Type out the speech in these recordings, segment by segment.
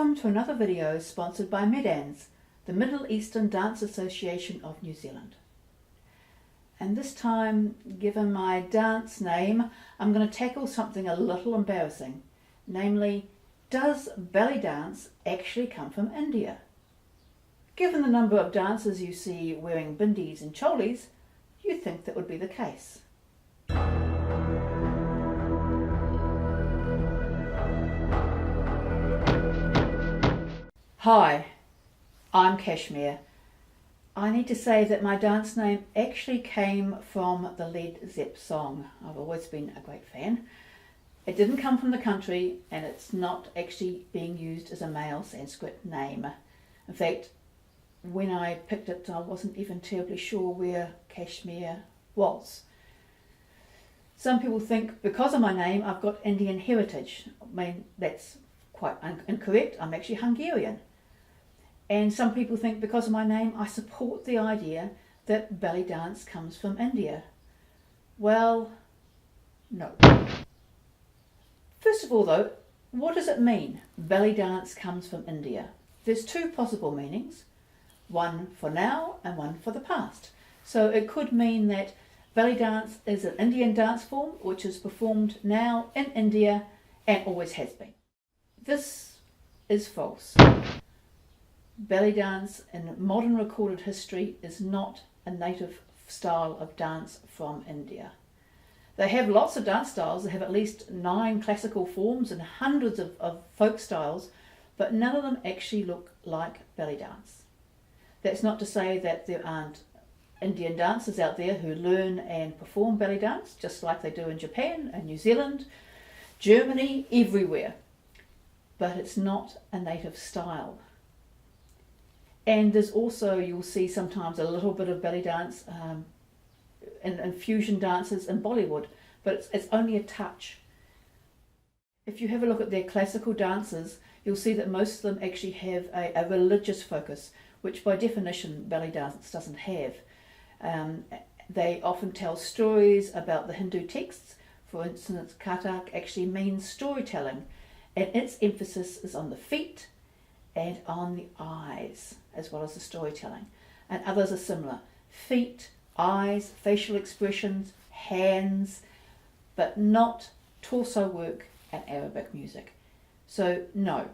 Welcome to another video sponsored by Medans, the Middle Eastern Dance Association of New Zealand. And this time, given my dance name, I'm going to tackle something a little embarrassing, namely, does belly dance actually come from India? Given the number of dancers you see wearing bindis and cholis, you'd think that would be the case. Hi, I'm Kashmir. I need to say that my dance name actually came from the Led Zepp song. I've always been a great fan. It didn't come from the country, and it's not actually being used as a male Sanskrit name. In fact, when I picked it, I wasn't even terribly sure where Kashmir was. Some people think because of my name I've got Indian heritage. I mean, that's quite incorrect. I'm actually Hungarian. And some people think because of my name I support the idea that belly dance comes from India. Well, no. First of all though, what does it mean, belly dance comes from India? There's two possible meanings, one for now and one for the past. So it could mean that belly dance is an Indian dance form which is performed now in India and always has been. This is false. Belly dance in modern recorded history is not a native style of dance from India. They have lots of dance styles. They have at least 9 classical forms and hundreds of folk styles, but none of them actually look like belly dance. That's not to say that there aren't Indian dancers out there who learn and perform belly dance, just like they do in Japan and New Zealand, Germany, everywhere. But it's not a native style. And there's also, you'll see sometimes a little bit of belly dance in fusion dances in Bollywood, but it's only a touch. If you have a look at their classical dances, you'll see that most of them actually have a religious focus, which by definition belly dance doesn't have. They often tell stories about the Hindu texts. For instance, Kathak actually means storytelling, and its emphasis is on the feet and on the eyes, as well as the storytelling. And others are similar. Feet, eyes, facial expressions, hands, but not torso work and Arabic music. So no,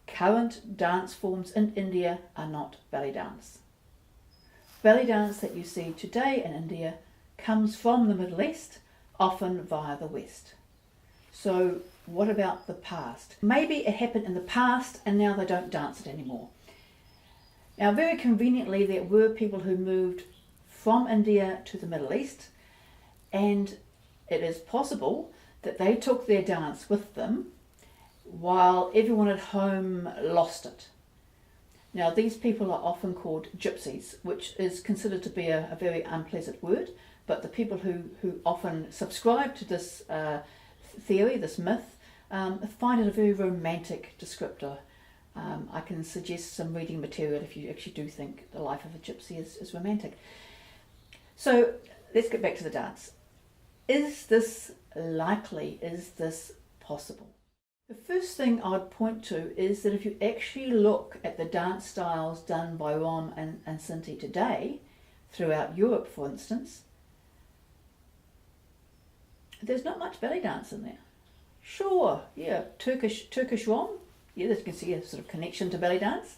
current dance forms in India are not belly dance. Belly dance that you see today in India comes from the Middle East, often via the West. So what about the past? Maybe it happened in the past and now they don't dance it anymore. Now, very conveniently, there were people who moved from India to the Middle East, and it is possible that they took their dance with them while everyone at home lost it. Now, these people are often called gypsies, which is considered to be a very unpleasant word, but the people who often subscribe to this theory, this myth, find it a very romantic descriptor. I can suggest some reading material if you actually do think the life of a gypsy is romantic. So let's get back to the dance. Is this likely? Is this possible? The first thing I'd point to is that if you actually look at the dance styles done by Rom and Sinti today, throughout Europe for instance, there's not much belly dance in there. Sure, yeah, Turkish Rom, yeah, you can see a sort of connection to belly dance.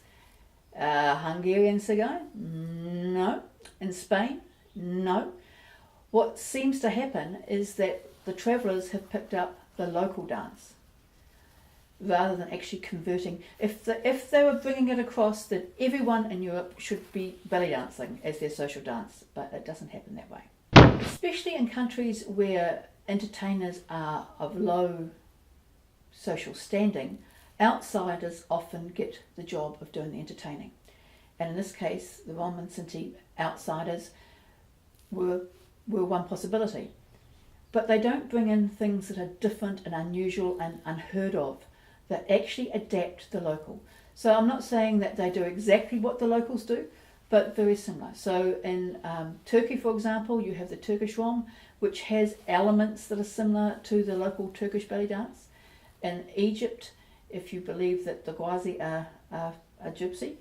Hungarian Cigar, no. In Spain, no. What seems to happen is that the travellers have picked up the local dance rather than actually converting. If they were bringing it across that everyone in Europe should be belly dancing as their social dance, but it doesn't happen that way. Especially in countries where entertainers are of low social standing, outsiders often get the job of doing the entertaining. And in this case, the Rom and Sinti outsiders were one possibility. But they don't bring in things that are different and unusual and unheard of, that actually adapt the local. So I'm not saying that they do exactly what the locals do, but very similar. So in Turkey, for example, you have the Turkish Rom, which has elements that are similar to the local Turkish belly dance. In Egypt, if you believe that the Gwazi are gypsy,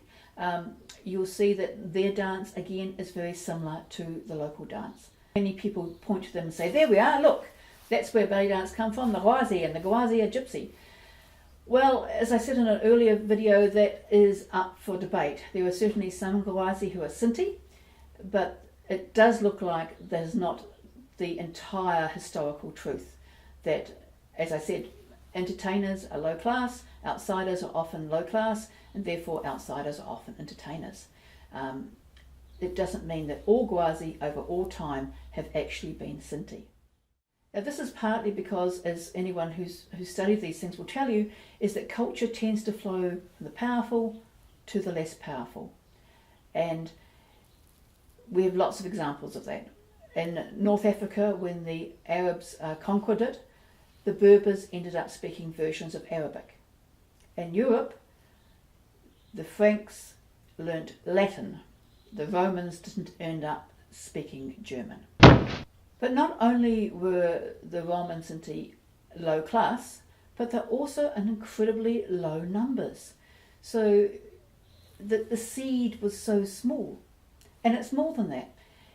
you'll see that their dance again is very similar to the local dance. Many people point to them and say, there we are, look, that's where belly dance come from, the Gwazi, and the Gwazi are gypsy. Well, as I said in an earlier video, that is up for debate. There are certainly some Gwazi who are Sinti, but it does look like that is not the entire historical truth. That, as I said, entertainers are low class, outsiders are often low class, and therefore outsiders are often entertainers. It doesn't mean that all Gwazi over all time have actually been Sinti. Now, this is partly because, as anyone who's studied these things will tell you, is that culture tends to flow from the powerful to the less powerful. And we have lots of examples of that. In North Africa, when the Arabs conquered it, the Berbers ended up speaking versions of Arabic. In Europe, the Franks learnt Latin. The Romans didn't end up speaking German. But not only were the Roman Sinti low class, but they're also in incredibly low numbers. So the seed was so small. And it's more than that.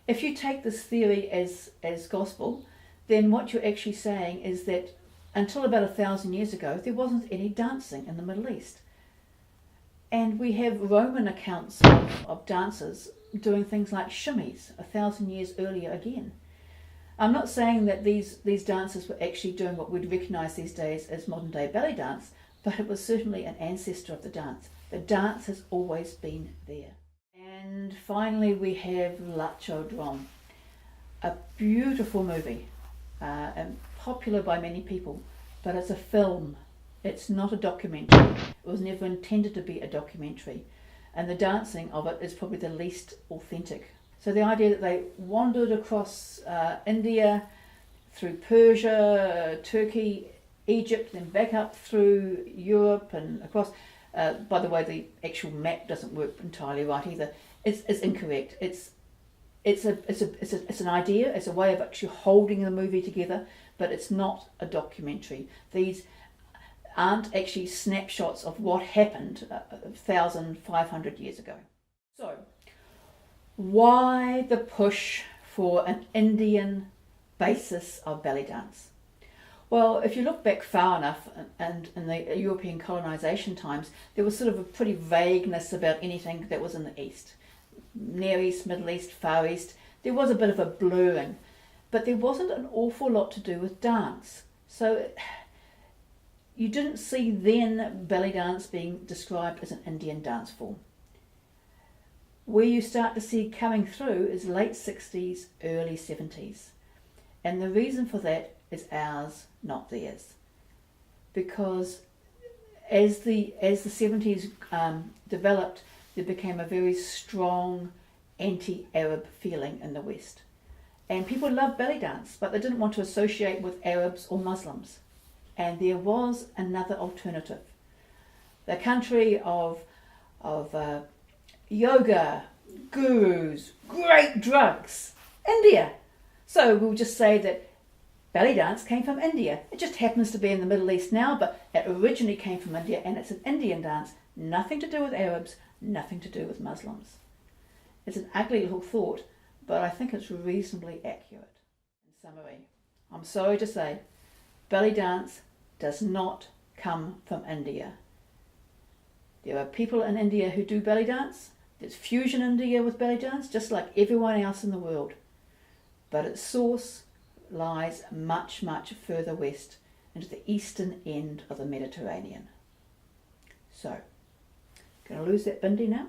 If you take this theory as gospel, then what you're actually saying is that until about 1,000 years ago, there wasn't any dancing in the Middle East. And we have Roman accounts of dancers doing things like shimmies 1,000 years earlier again. I'm not saying that these dancers were actually doing what we'd recognise these days as modern day belly dance, but it was certainly an ancestor of the dance. The dance has always been there. And finally we have Lachodrom, a beautiful movie, and popular by many people, but it's a film. It's not a documentary. It was never intended to be a documentary, and the dancing of it is probably the least authentic. So the idea that they wandered across India, through Persia, Turkey, Egypt, then back up through Europe and across. By the way, the actual map doesn't work entirely right either. It's incorrect. It's an idea. It's a way of actually holding the movie together, but it's not a documentary. These aren't actually snapshots of what happened 1,500 years ago. So, why the push for an Indian basis of belly dance? Well, if you look back far enough, and in the European colonisation times, there was sort of a pretty vagueness about anything that was in the East. Near East, Middle East, Far East, there was a bit of a blurring, but there wasn't an awful lot to do with dance. So you didn't see then belly dance being described as an Indian dance form. Where you start to see coming through is late 60s, early 70s. And the reason for that is ours, not theirs. Because as the 70s developed, there became a very strong anti-Arab feeling in the West. And people loved belly dance, but they didn't want to associate with Arabs or Muslims. And there was another alternative. The country of yoga, gurus, great drugs, India. So we'll just say that belly dance came from India. It just happens to be in the Middle East now, but it originally came from India, and it's an Indian dance. Nothing to do with Arabs, nothing to do with Muslims. It's an ugly little thought, but I think it's reasonably accurate. In summary, I'm sorry to say, belly dance does not come from India. There are people in India who do belly dance. There's fusion India with belly dance, just like everyone else in the world. But its source lies much, much further west, into the eastern end of the Mediterranean. So, going to lose that bindi now?